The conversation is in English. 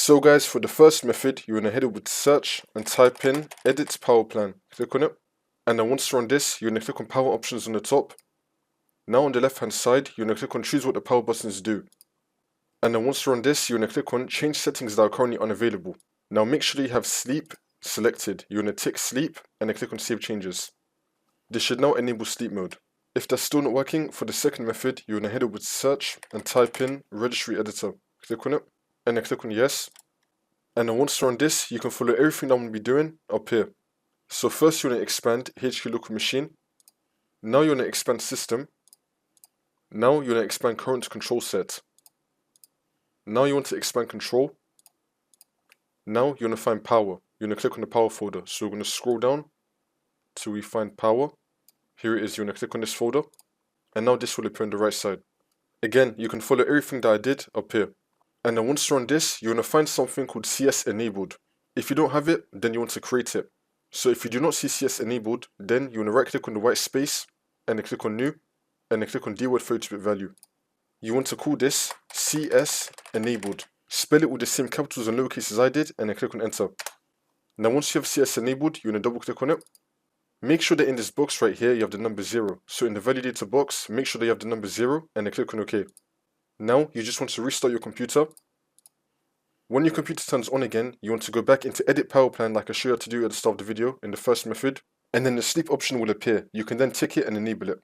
So guys, for the first method, you're going to head over to search and type in edit power plan. Click on it. And then once you're on this, you're going to click on power options on the top. Now on the left hand side, you're going to click on choose what the power buttons do. And then once you're on this, you're going to click on change settings that are currently unavailable. Now make sure that you have sleep selected. You're going to tick sleep and then click on save changes. This should now enable sleep mode. If that's still not working, for the second method, you're going to head over to search and type in registry editor. Click on it and then click on yes. And then once you're on this, you can follow everything that I'm going to be doing up here. So first you're going to expand HQ local machine. Now you're going to expand system. Now you're going to expand current control set. Now you want to expand control. Now you're going to find power. You're going to click on the power folder. So we're going to scroll down till we find power. Here it is. You're going to click on this folder. And now this will appear on the right side. Again, you can follow everything that I did up here. And then once you're on this, you're going to find something called CS enabled. If you don't have it, then you want to create it. So if you do not see CS enabled, then you want to right click on the white space and then click on new and then click on dword 32-bit value. You want to call this CS enabled. Spell it with the same capitals and lowercase as I did and then click on enter. Now once you have CS enabled, you're going to double click on it. Make sure that in this box right here you have the number 0. So in the validator box, make sure that you have the number 0 and then click on OK. Now you just want to restart your computer. When your computer turns on again, you want to go back into edit power plan like I showed you how to do at the start of the video in the first method, and then the sleep option will appear. You can then tick it and enable it.